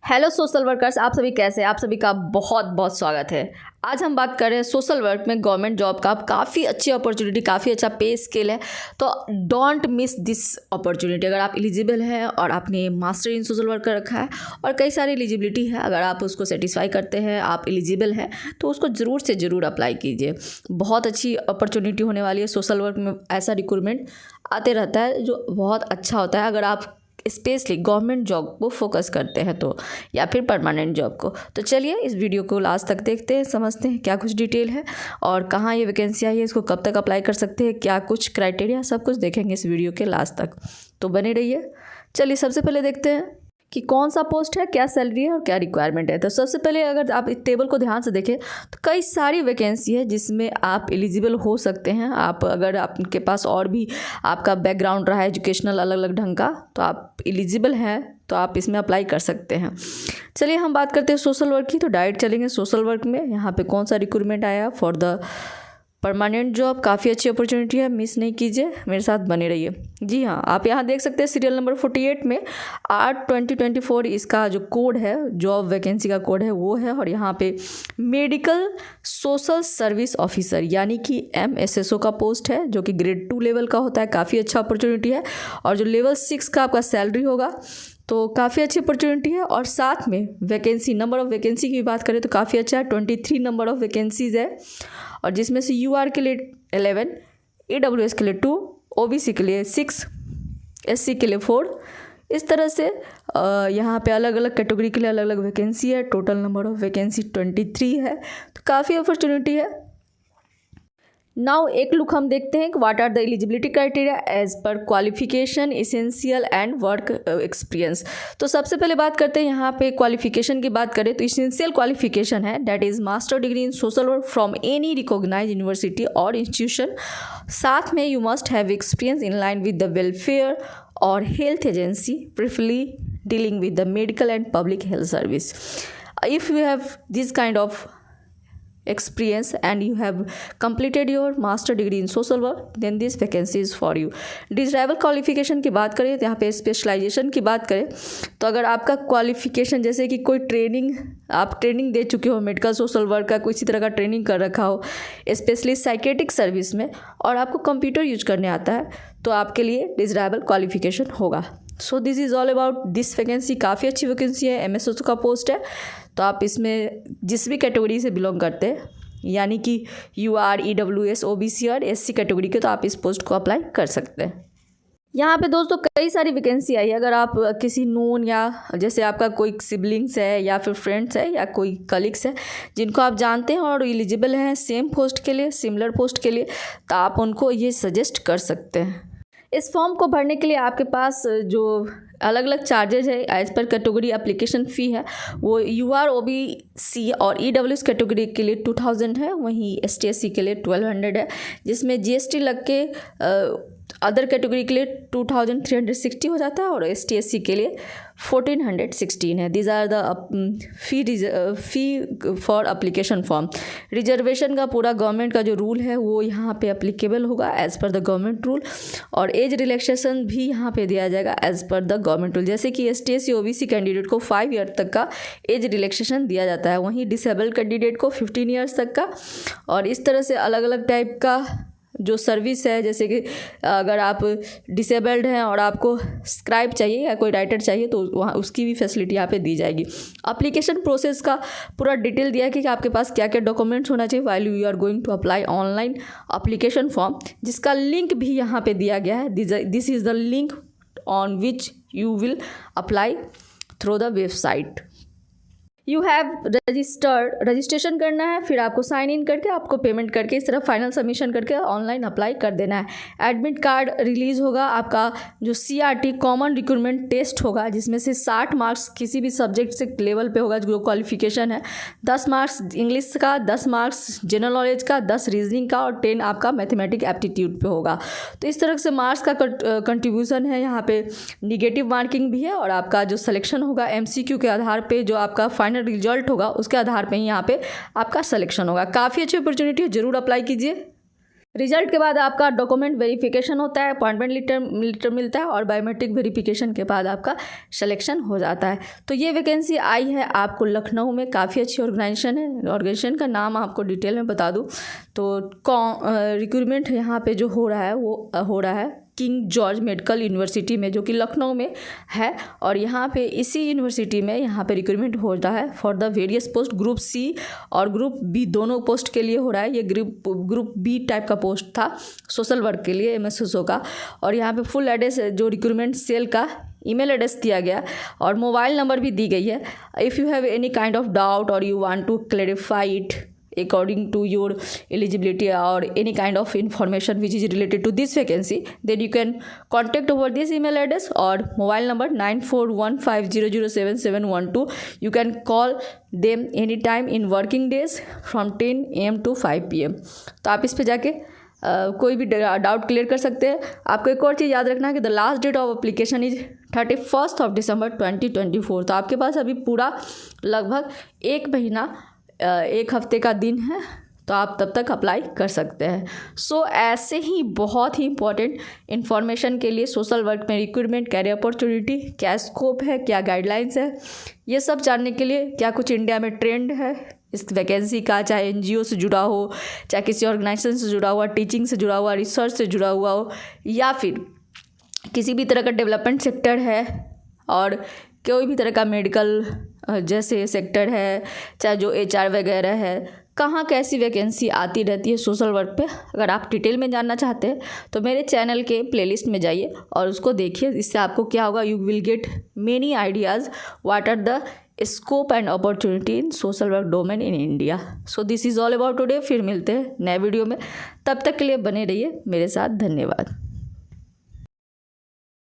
Hello social workers, आप सभी कैसे हैं? आप सभी का बहुत बहुत स्वागत है। आज हम बात कर रहे हैं सोशल वर्क में गवर्नमेंट जॉब का। काफ़ी अच्छी अपॉर्चुनिटी, काफ़ी अच्छा पे स्केल है, तो डोंट मिस दिस अपॉर्चुनिटी। अगर आप एलिजिबल हैं और आपने मास्टर इन सोशल वर्क कर रखा है और कई सारी एलिजिबिलिटी है, अगर आप उसको सेटिस्फाई करते हैं, आप एलिजिबल हैं, तो उसको ज़रूर से ज़रूर अप्लाई कीजिए। बहुत अच्छी अपॉर्चुनिटी होने वाली है। सोशल वर्क में ऐसा रिक्रूटमेंट आते रहता है जो बहुत अच्छा होता है, अगर आप स्पेशली गवर्नमेंट जॉब को फोकस करते हैं तो, या फिर परमानेंट जॉब को। तो चलिए इस वीडियो को लास्ट तक देखते हैं, समझते हैं क्या कुछ डिटेल है और कहाँ ये वैकेंसी आई है, इसको कब तक अप्लाई कर सकते हैं, क्या कुछ क्राइटेरिया, सब कुछ देखेंगे इस वीडियो के लास्ट तक। तो बने रहिए। चलिए सबसे पहले देखते हैं कि कौन सा पोस्ट है, क्या सैलरी है और क्या रिक्वायरमेंट है। तो सबसे पहले अगर आप इस टेबल को ध्यान से देखें तो कई सारी वैकेंसी है जिसमें आप एलिजिबल हो सकते हैं। आप अगर आपके पास और भी आपका बैकग्राउंड रहा है एजुकेशनल अलग अलग ढंग का, तो आप एलिजिबल हैं, तो आप इसमें अप्लाई कर सकते हैं। चलिए हम बात करते हैं सोशल वर्क की। तो डायरेक्ट चलेंगे सोशल वर्क में। यहाँ पे कौन सा रिक्रूटमेंट आया फॉर द परमानेंट जॉब। काफ़ी अच्छी अपॉर्चुनिटी है, मिस नहीं कीजिए, मेरे साथ बने रहिए। जी हाँ, आप यहाँ देख सकते हैं सीरियल नंबर 48 में 8/2024 इसका जो कोड है, जॉब वैकेंसी का कोड है वो है। और यहाँ पे मेडिकल सोशल सर्विस ऑफिसर यानी कि MSSO का पोस्ट है, जो कि ग्रेड 2 लेवल का होता है। काफ़ी अच्छा अपॉर्चुनिटी है और जो लेवल 6 का आपका सैलरी होगा, तो काफ़ी अच्छी अपॉर्चुनिटी है। और साथ में वैकेंसी, नंबर ऑफ़ वैकेंसी की बात करें तो काफ़ी अच्छा है, 23 नंबर ऑफ़ वैकेंसीज़ है, और जिसमें से UR के लिए 11, EWS के लिए 2, OBC के लिए 6, SC के लिए 4। इस तरह से यहाँ पे अलग अलग कैटेगरी के लिए अलग अलग वैकेंसी है। टोटल नंबर ऑफ़ वैकेंसी 23 है, तो काफ़ी अपॉर्चुनिटी है। नाउ एक लुक हम देखते हैं कि what are the eligibility criteria as per qualification, essential and work experience. तो सबसे पहले बात करते हैं यहाँ पे क्वालिफिकेशन की बात करें तो इसेंशियल क्वालिफिकेशन है that is master degree in social work from any recognise university और इंस्टीट्यूशन। साथ में you must have experience in line with the welfare और health agency, preferably dealing with the medical and public health service. If you have this kind of experience and you have completed your master degree in social work, then this vacancy is for you. Desirable qualification की बात करें तो यहाँ पे specialisation की बात करें तो अगर आपका क्वालिफिकेशन जैसे कि कोई ट्रेनिंग, आप ट्रेनिंग दे चुके हो मेडिकल सोशल वर्क का, किसी तरह का ट्रेनिंग कर रखा हो स्पेशली साइकेट्रिक सर्विस में, और आपको कंप्यूटर यूज करने आता है, तो आपके लिए डिजरेबल क्वालिफिकेशन होगा। सो this is all about this vacancy. काफ़ी अच्छी वैकेंसी है, MSSO का पोस्ट है, तो आप इसमें जिस भी कैटेगरी से बिलोंग करते हैं यानी कि UR, EWS, OBC और SC कैटेगरी के, तो आप इस पोस्ट को अप्लाई कर सकते हैं। यहाँ पे दोस्तों कई सारी वैकेंसी आई है। अगर आप किसी नोन या जैसे आपका कोई सिबलिंग्स है या फिर फ्रेंड्स है या कोई कलीग्स है जिनको आप जानते हैं और एलिजिबल हैं सेम पोस्ट के लिए, सिमिलर पोस्ट के लिए, तो आप उनको ये सजेस्ट कर सकते हैं। इस फॉर्म को भरने के लिए आपके पास जो अलग अलग चार्जेज है as per category application fee है, वो UR, OBC और EWS कैटेगरी के लिए 2000 है, वहीं ST SC के लिए 1200 है, जिसमें GST लग के अदर कैटेगरी के लिए 2360 हो जाता है और ST SC के लिए 1416 है। These are the fee for application form. Reservation का पूरा गवर्नमेंट का जो रूल है वो यहाँ पे अप्लीकेबल होगा as per the government rule, और एज रिलैक्सेशन भी यहाँ पे दिया जाएगा as per the government rule. जैसे कि ST SC OBC कैंडिडेट को 5 ईयर तक का एज रिलैक्सेशन दिया जाता है, वहीं डिसेबल्ड कैंडिडेट को 15 ईयर्स तक का। और इस तरह से अलग अलग टाइप का जो सर्विस है, जैसे कि अगर आप डिसेबल्ड हैं और आपको स्क्राइब चाहिए या कोई राइटर चाहिए तो वहाँ उसकी भी फैसिलिटी यहाँ पे दी जाएगी। एप्लीकेशन प्रोसेस का पूरा डिटेल दिया है कि आपके पास क्या क्या डॉक्यूमेंट्स होना चाहिए while you are going to apply online application form, जिसका लिंक भी यहाँ पे दिया गया है। This is the link on which you will apply through the website. You have registration करना है, फिर आपको साइन इन करके आपको पेमेंट करके इस तरह फाइनल सबमिशन करके ऑनलाइन अप्लाई कर देना है। एडमिट कार्ड रिलीज़ होगा, आपका जो CRT कॉमन रिक्रूटमेंट टेस्ट होगा, जिसमें से 60 मार्क्स किसी भी सब्जेक्ट से लेवल पे होगा जो क्वालिफिकेशन है, 10 मार्क्स इंग्लिश का, 10 मार्क्स जनरल नॉलेज का, 10 रीजनिंग का और 10 आपका मैथमेटिक एप्टीट्यूड पे होगा। तो इस तरह से मार्क्स का कंट्रीब्यूशन है। यहाँ पे निगेटिव मार्किंग भी है और आपका जो सिलेक्शन होगा MCQ के आधार पर, जो आपका फाइनल रिजल्ट होगा उसके आधार पे ही यहाँ पे आपका सिलेक्शन होगा। काफ़ी अच्छी अपॉर्चुनिटी है, ज़रूर अप्लाई कीजिए। रिजल्ट के बाद आपका डॉक्यूमेंट वेरिफिकेशन होता है, अपॉइंटमेंट लेटर मिलता है और बायोमेट्रिक वेरिफिकेशन के बाद आपका सिलेक्शन हो जाता है। तो ये वैकेंसी आई है आपको लखनऊ में, काफ़ी अच्छी ऑर्गेनाइजेशन है। ऑर्गेनाइजेशन का नाम आपको डिटेल में बता दूँ तो रिक्रूटमेंट यहाँ पे जो हो रहा है वो हो रहा है किंग जॉर्ज मेडिकल यूनिवर्सिटी में, जो कि लखनऊ में है। और यहाँ पे इसी यूनिवर्सिटी में यहाँ पे रिक्रूटमेंट हो रहा है for the various post, group C और ग्रुप बी दोनों पोस्ट के लिए हो रहा है। ये ग्रुप बी टाइप का पोस्ट था सोशल वर्क के लिए MSSO का। और यहाँ पे फुल एड्रेस जो रिक्रूटमेंट सेल का ईमेल एड्रेस दिया गया और मोबाइल नंबर भी दी गई है। If you have any kind of doubt और you want to clarify it according to your eligibility or any kind of information which is related to this vacancy, then you can contact over this email address or mobile number 9415007712. You can call them anytime in working days from 10 AM to 5 PM. तो आप इस पे जाके कोई भी doubt clear कर सकते हैं। आपको एक और चीज़ याद रखना है कि the last date of application is 31 December 2024। तो आपके पास अभी पूरा लगभग एक महीना, एक हफ्ते का दिन है, तो आप तब तक अप्लाई कर सकते हैं। सो ऐसे ही बहुत ही इंपॉर्टेंट इन्फॉर्मेशन के लिए सोशल वर्क में रिक्रूटमेंट, कैरियर अपॉर्चुनिटी, क्या स्कोप है, क्या गाइडलाइंस है, ये सब जानने के लिए क्या कुछ इंडिया में ट्रेंड है इस वैकेंसी का, चाहे NGO से जुड़ा हो, चाहे किसी ऑर्गेनाइजेशन से जुड़ा हुआ, टीचिंग से जुड़ा हुआ, रिसर्च से जुड़ा हुआ हो, या फिर किसी भी तरह का डेवलपमेंट सेक्टर है और कोई भी तरह का मेडिकल जैसे सेक्टर है, चाहे जो HR वगैरह है, कहाँ कैसी वैकेंसी आती रहती है सोशल वर्क पे। अगर आप डिटेल में जानना चाहते हैं तो मेरे चैनल के प्लेलिस्ट में जाइए और उसको देखिए। इससे आपको क्या होगा, you will get many ideas what are the scope and opportunity in social work domain in India. So this is all about today. फिर मिलते हैं नए वीडियो में, तब तक के लिए बने रहिए मेरे साथ। धन्यवाद।